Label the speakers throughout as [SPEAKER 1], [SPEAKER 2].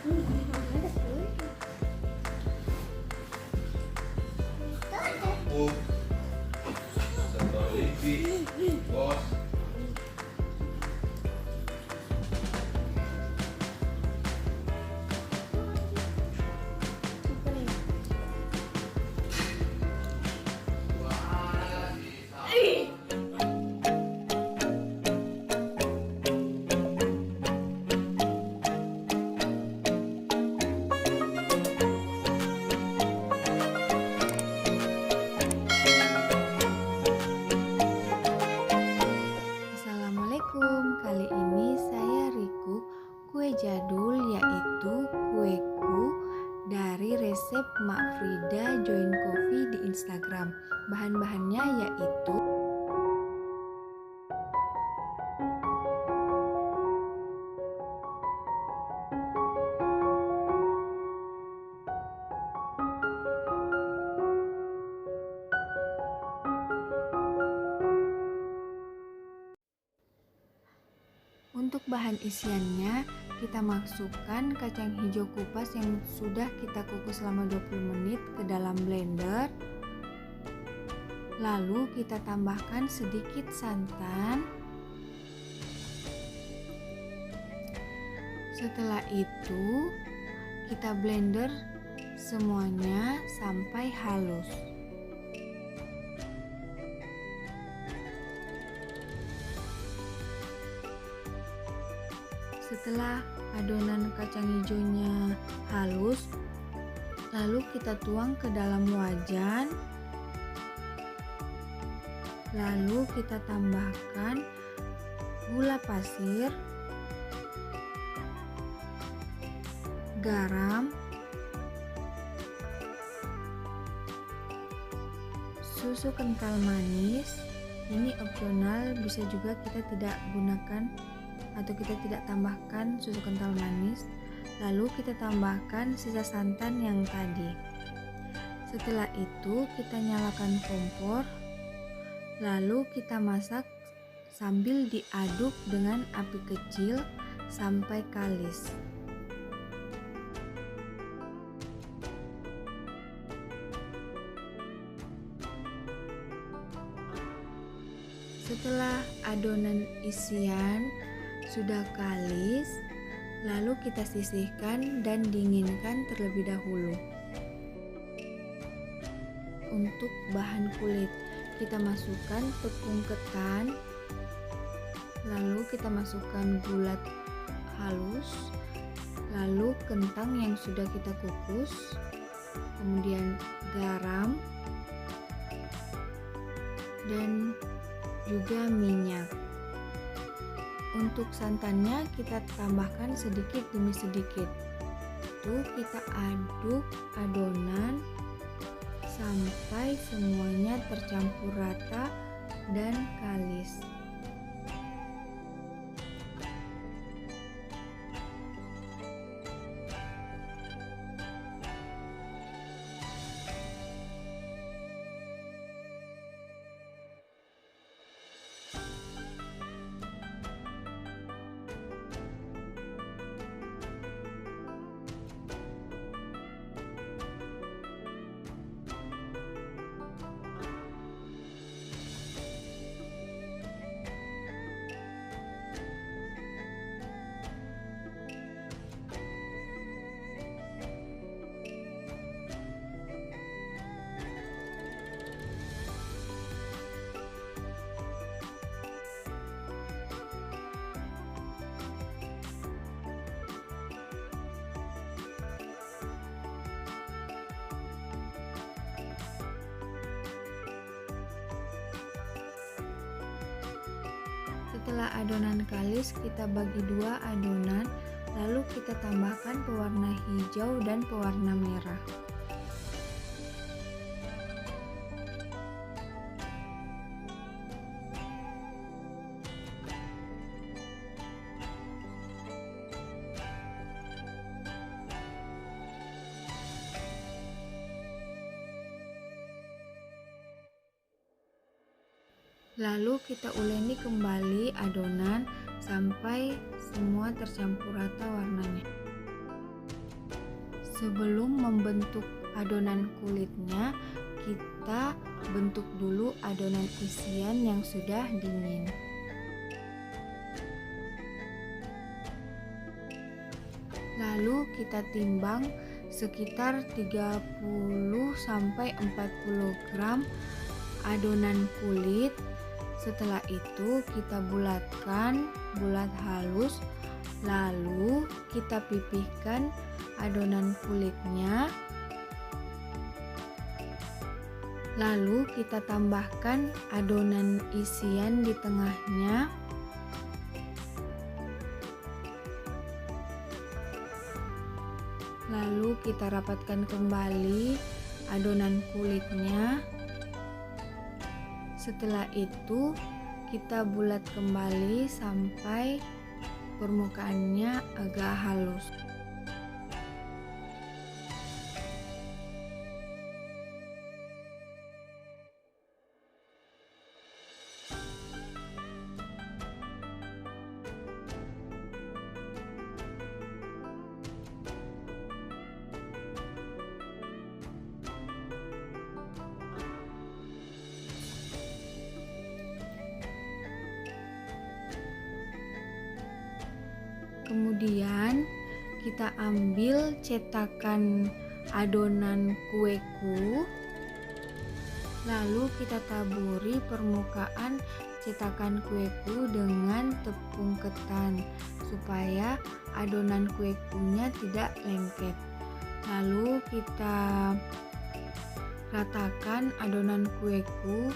[SPEAKER 1] Lampu, sensor listrik, bos.
[SPEAKER 2] Assalamualaikum, kali ini saya Riku kue jadul yaitu kueku dari resep Mak Frida Join Coffee di Instagram. Bahan-bahannya yaitu untuk bahan isiannya, kita masukkan kacang hijau kupas yang sudah kita kukus selama 20 menit ke dalam blender. Lalu kita tambahkan sedikit santan. Setelah itu, kita blender semuanya sampai halus. Setelah adonan kacang hijaunya halus, lalu kita tuang ke dalam wajan. Lalu kita tambahkan gula pasir, garam, susu kental manis. Ini opsional, bisa juga kita tidak gunakan atau kita tidak tambahkan susu kental manis. Lalu kita tambahkan sisa santan yang tadi. Setelah itu kita nyalakan kompor, lalu kita masak sambil diaduk dengan api kecil sampai kalis. Setelah adonan isian sudah kalis, lalu kita sisihkan dan dinginkan terlebih dahulu. Untuk bahan kulit, kita masukkan tepung ketan, lalu kita masukkan gula halus, lalu kentang yang sudah kita kukus, kemudian garam, dan juga minyak. Untuk santannya kita tambahkan sedikit demi sedikit. Lalu kita aduk adonan sampai semuanya tercampur rata dan kalis. Setelah adonan kalis, kita bagi dua adonan, lalu kita tambahkan pewarna hijau dan pewarna merah. Lalu kita uleni kembali adonan sampai semua tercampur rata warnanya. Sebelum membentuk adonan kulitnya, kita bentuk dulu adonan isian yang sudah dingin. Lalu kita timbang sekitar 30-40 gram adonan kulit. Setelah itu kita bulatkan bulat halus, lalu kita pipihkan adonan kulitnya. Lalu kita tambahkan adonan isian di tengahnya. Lalu kita rapatkan kembali adonan kulitnya. Setelah itu kita bulat kembali sampai permukaannya agak halus. Kemudian kita ambil cetakan adonan kueku, lalu kita taburi permukaan cetakan kueku dengan tepung ketan supaya adonan kuekunya tidak lengket. Lalu kita ratakan adonan kueku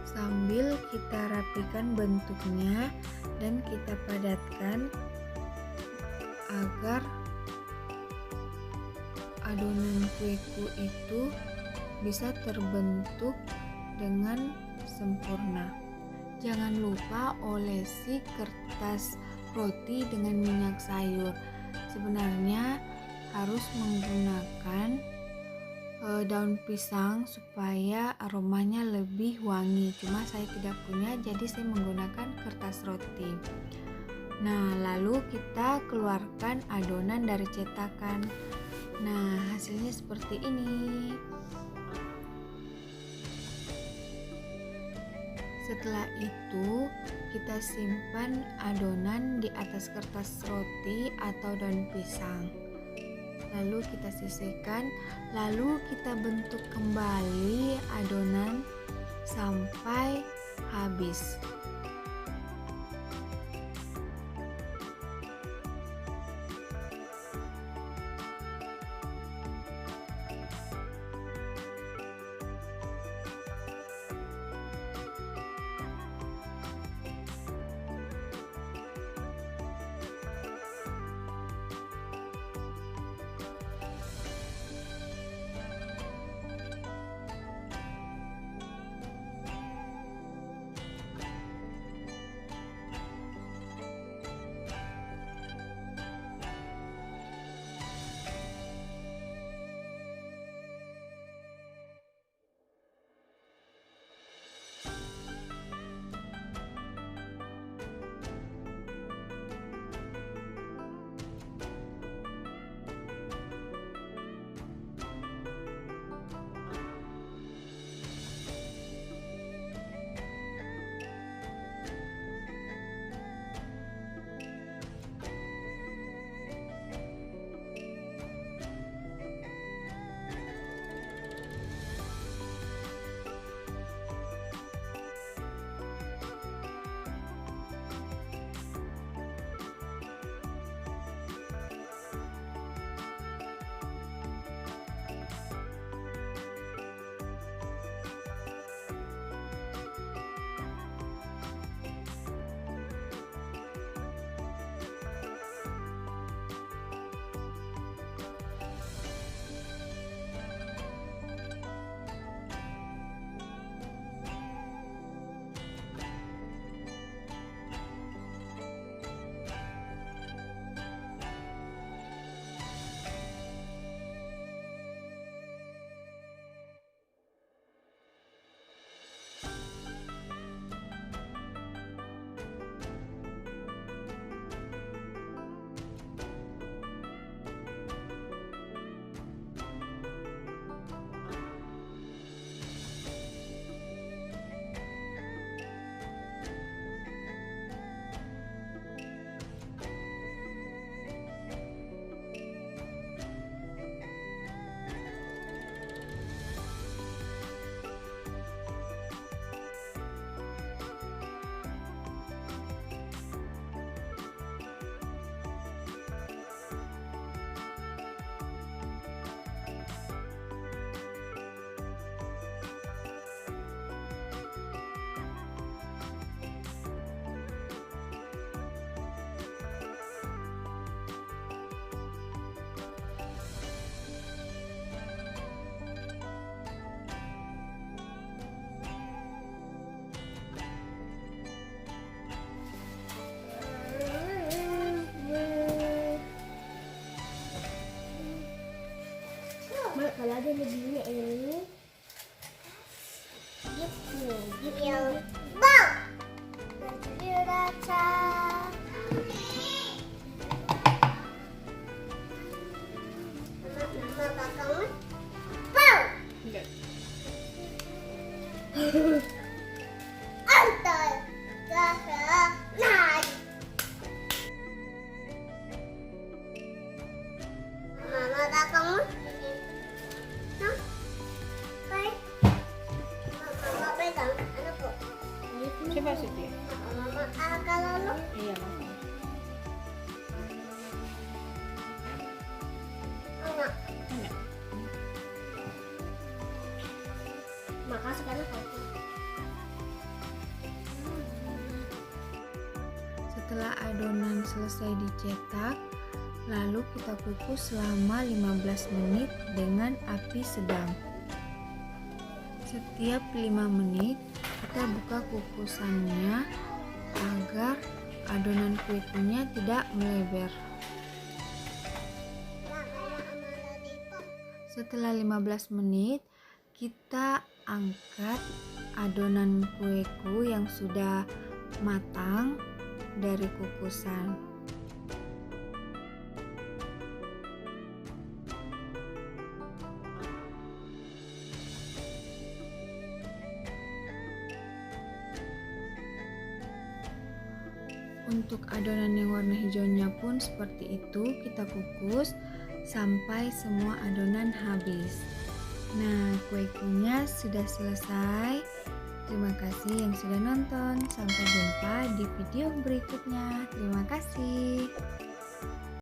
[SPEAKER 2] sambil kita rapikan bentuknya dan kita padatkan agar adonan kueku itu bisa terbentuk dengan sempurna. Jangan lupa olesi kertas roti dengan minyak sayur. Sebenarnya harus menggunakan daun pisang supaya aromanya lebih wangi. Cuma saya tidak punya, jadi saya menggunakan kertas roti. Nah, lalu kita keluarkan adonan dari cetakan. Nah, hasilnya seperti ini. Setelah itu, kita simpan adonan di atas kertas roti atau daun pisang. Lalu kita sisihkan, lalu kita bentuk kembali adonan sampai habis.
[SPEAKER 3] apalagi begini ini gitu yang bang raca mama kamu bang antar naik mama kamu mama pegang anakku
[SPEAKER 2] Coba Siti.
[SPEAKER 3] mama kalau lu
[SPEAKER 2] Iya, Mas.
[SPEAKER 3] enggak
[SPEAKER 2] Enggak.
[SPEAKER 3] maka sekarang kopi
[SPEAKER 2] Setelah adonan selesai dicetak, lalu kita kukus selama 15 menit dengan api sedang. Setiap 5 menit kita buka kukusannya agar adonan kuenya tidak melebar. Setelah 15 menit kita angkat adonan kueku yang sudah matang dari kukusan. Untuk adonan yang warna hijaunya pun seperti itu, kita kukus sampai semua adonan habis. Nah, kuenya sudah selesai. Terima kasih yang sudah nonton. Sampai jumpa di video berikutnya. Terima kasih.